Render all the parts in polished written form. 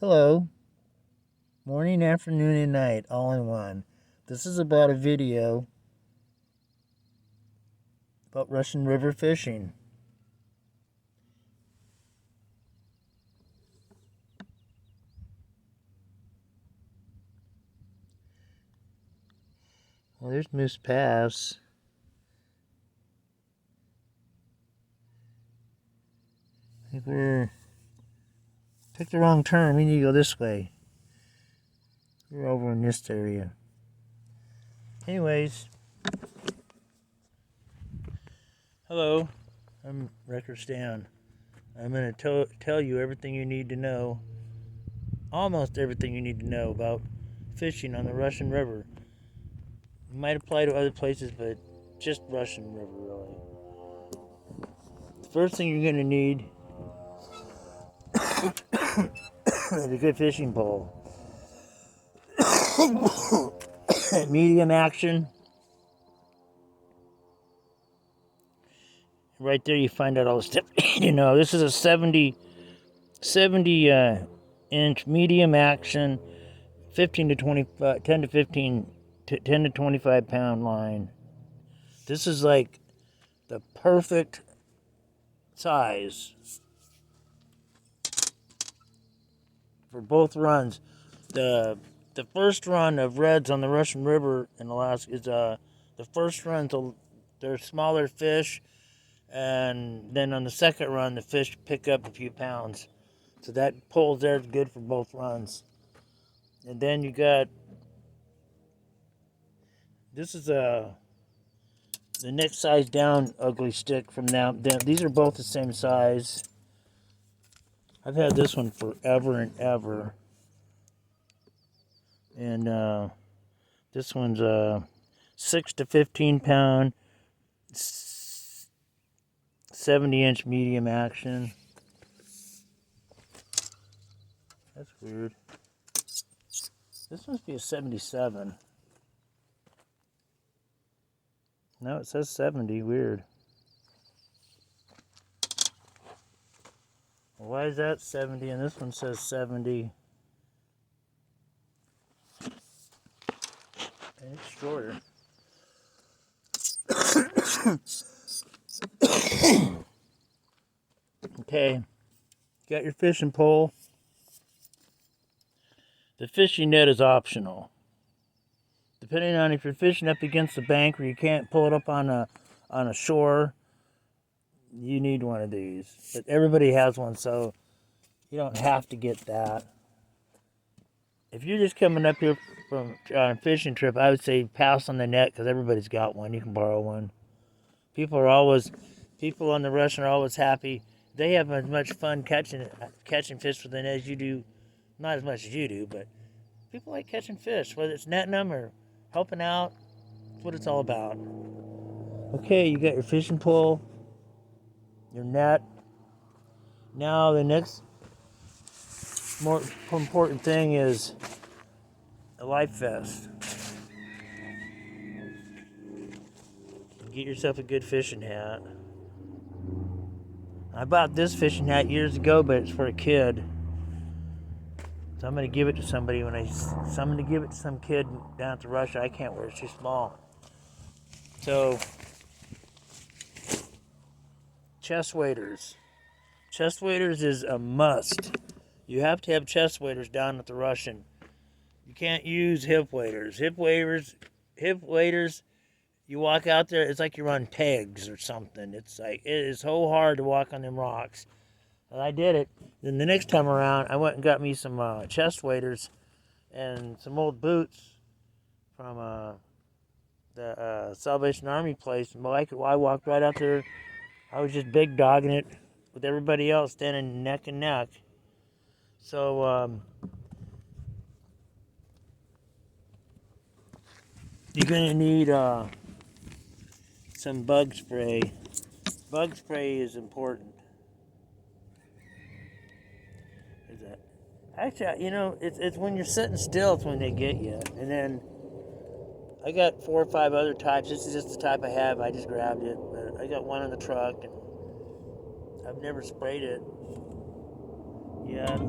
Hello, morning, afternoon, and night, all in one. This is about a video about Russian River fishing. Well, there's Moose Pass. I think we're took the wrong turn. We need to go this way. We're over in this area. Anyways, hello, I'm Wrecker Stan. I'm going to tell you everything you need to know, almost everything you need to know about fishing on the Russian River. It might apply to other places, but just Russian River, really. The first thing you're going to need is a good fishing pole. Medium action. Right there you find out all the stuff. This is a 70 inch medium action, 15 to 20, 10 to 15, 10 to 25 pound line. This is like the perfect size for both runs. The first run of reds on the Russian River in Alaska is the first run. They're smaller fish, and then on the second run, the fish pick up a few pounds. So that pole there is good for both runs. And then you got, this is the next size down ugly stick from now. These are both the same size. I've had this one forever and ever. And this one's 6 to 15 pound, 70 inch medium action. That's weird. This must be a 77. No, it says 70. Weird. Well, why is that 70 and this one says 70? And it's shorter. Okay. Got your fishing pole. The fishing net is optional. Depending on if you're fishing up against the bank where you can't pull it up on a shore, you need one of these. But everybody has one, so you don't have to get that. If you're just coming up here from on a fishing trip, I would say pass on the net because everybody's got one. You can borrow one. People on the Russian are always happy. They have as much fun catching fish with the net as you do. Not as much as you do, but people like catching fish, whether it's netting them or helping out. That's what it's all about. Okay, you got your fishing pole, your net. Now the next more important thing is a life vest. Get yourself a good fishing hat. I bought this fishing hat years ago, but it's for a kid. So I'm going to give it to somebody I'm going to give it to some kid down at Russia. I can't wear it, it's too small. So, chest waders. Chest waders is a must. You have to have chest waders down at the Russian. You can't use hip waders. Hip waders, you walk out there, it's like you're on pegs or something. It is so hard to walk on them rocks. And I did it. Then the next time around, I went and got me some chest waders and some old boots from the Salvation Army place. And I walked right out there. I was just big dogging it with everybody else standing neck and neck. So you're going to need some bug spray. Bug spray is important. Is that? Actually, it's when you're sitting still, it's when they get you. And then I got 4 or 5 other types. This is just the type I have. I just grabbed it. But I got one in the truck, and I've never sprayed it yet.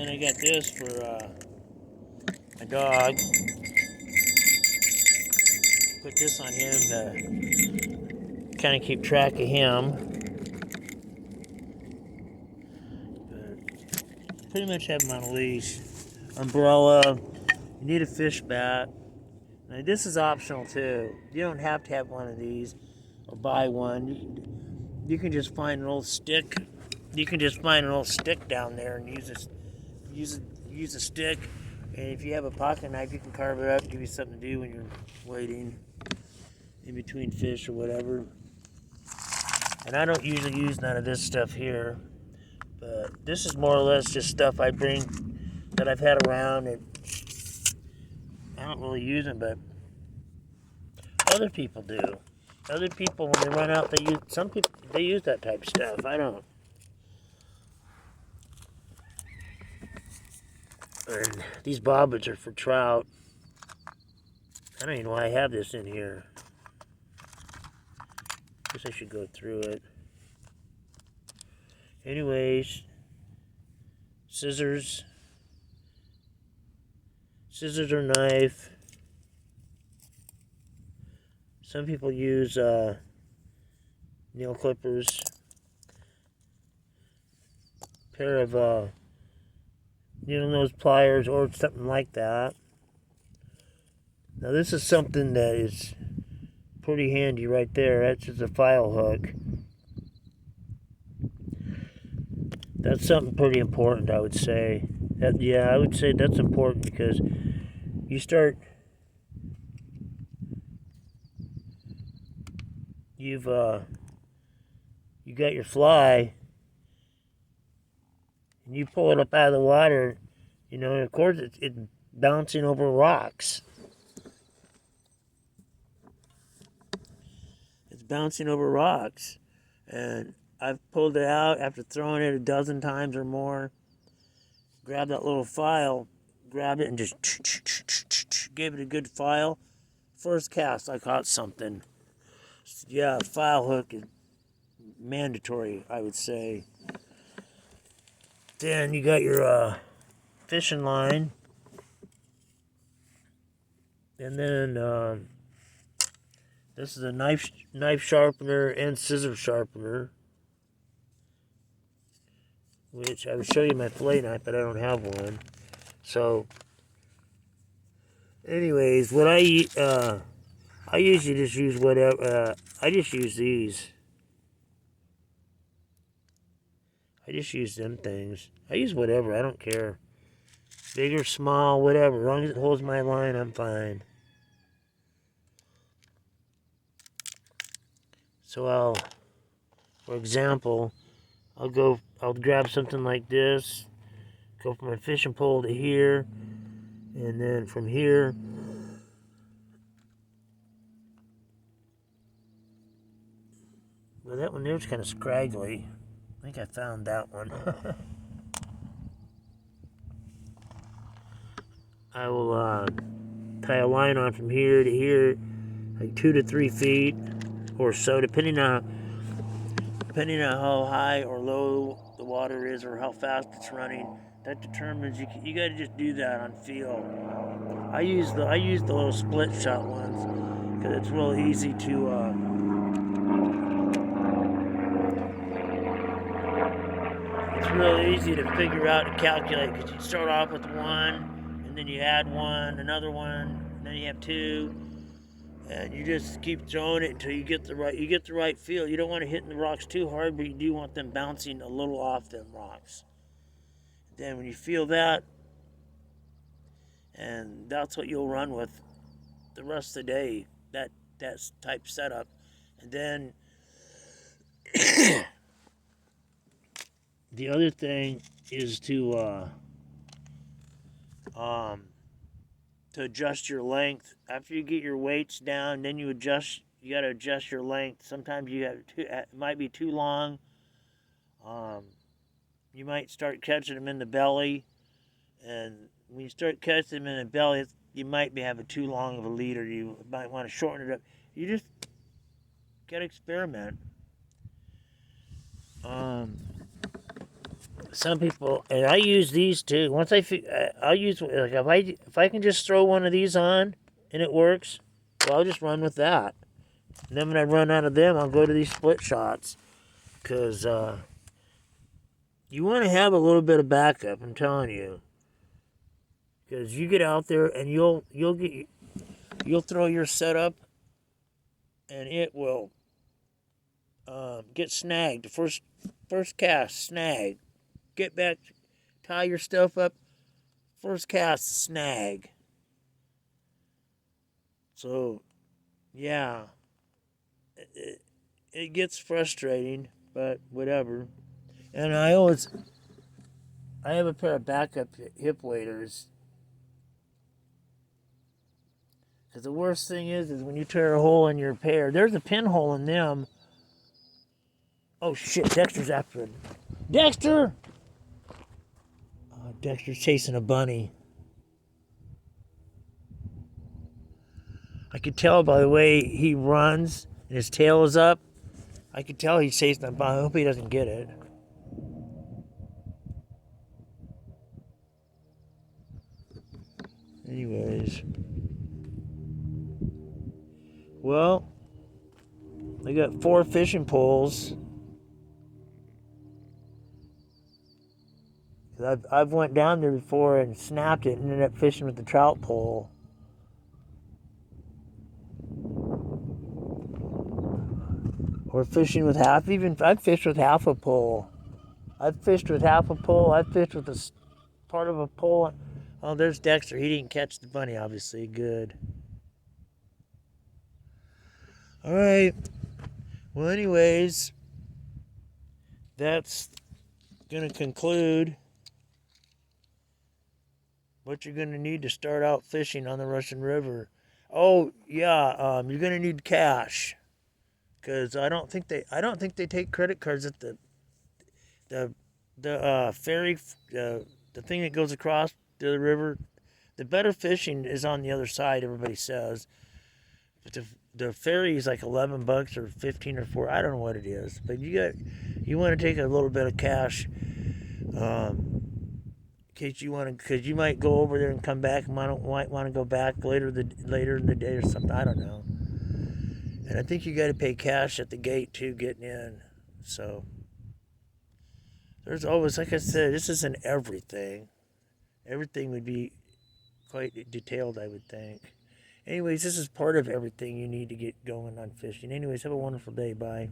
then I got this for my dog. Put this on him to kind of keep track of him. But pretty much have him on a leash. Umbrella. You need a fish bat. Now, this is optional too. You don't have to have one of these or buy one. You can just find an old stick. You can just find an old stick down there and use a stick. And if you have a pocket knife, you can carve it up, give you something to do when you're waiting in between fish or whatever. And I don't usually use none of this stuff here, but this is more or less just stuff I bring that I've had around, and I don't really use them, but other people do. Other people, when they run out, some people use that type of stuff. I don't. And these bobbers are for trout. I don't even know why I have this in here. Guess I should go through it. Anyways, scissors or knife. Some people use nail clippers. Pair of nose pliers or something like that. Now this is something that is pretty handy right there. That's just a file hook. That's something pretty important, I would say. I would say that's important because you got your fly, and you pull it up out of the water, and of course it's bouncing over rocks. It's bouncing over rocks, and I've pulled it out after throwing it a dozen times or more. Grabbed that little file, grabbed it, and just gave it a good file. First cast, I caught something. Yeah, file hook is mandatory, I would say. Then you got your fishing line, and then this is a knife sharpener and scissor sharpener, which I would show you my fillet knife, but I don't have one. So, anyways, what I usually just use whatever. I just use these. I just use them things. I use whatever. I don't care. Big or small, whatever. As long as it holds my line, I'm fine. So for example, I'll grab something like this, go from my fishing pole to here, and then from here, well, that one there's kind of scraggly. I think I found that one. I will tie a line on from here to here, like 2 to 3 feet or so, depending on how high or low the water is or how fast it's running. That determines you got to just do that on feel. I use the little split shot ones because it's real easy to figure out and calculate, because you start off with one, and then you add one, another one, and then you have two, and you just keep throwing it until you get the right feel. You don't want to hit the rocks too hard, but you do want them bouncing a little off them rocks. Then when you feel that, and that's what you'll run with the rest of the day, that type setup. And then the other thing is to adjust your length. After you get your weights down, then you got to adjust your length. Sometimes it might be too long. You might start catching them in the belly, and when you start catching them in the belly, you might be having too long of a lead, or you might want to shorten it up. You just got to experiment. some people, and I use these too. Once I'll use, like, if I can just throw one of these on and it works, well, I'll just run with that. And then when I run out of them, I'll go to these split shots, because you want to have a little bit of backup. I'm telling you, because you get out there and you'll throw your setup, and it will get snagged. The first cast, snag. Get back, tie your stuff up. First cast, snag. So, yeah, it gets frustrating, but whatever. And I have a pair of backup hip waders. Because the worst thing is when you tear a hole in your pair, there's a pinhole in them. Oh shit, Dexter's after him. Dexter! Oh, Dexter's chasing a bunny. I could tell by the way he runs and his tail is up. I could tell he's chasing a bunny. I hope he doesn't get it. Anyways. Well, I got 4 fishing poles. I've went down there before and snapped it and ended up fishing with the trout pole. Or fishing with I've fished with half a pole. I've fished with half a pole. I've fished with a part of a pole. Oh, there's Dexter. He didn't catch the bunny, obviously. Good. All right. Well, anyways, that's going to conclude what you're going to need to start out fishing on the Russian River. Oh, yeah, you're going to need cash, because I don't think they take credit cards at the ferry, the thing that goes across to the river. The better fishing is on the other side, everybody says. But the ferry is like $11 or 15 or 4. I don't know what it is, but you want to take a little bit of cash, in case you want to, because you might go over there and come back and might want to go back later in the day or something. I don't know. And I think you got to pay cash at the gate too, getting in. So there's always, like I said, this isn't everything. Everything would be quite detailed, I would think. Anyways, this is part of everything you need to get going on fishing. Anyways, have a wonderful day. Bye.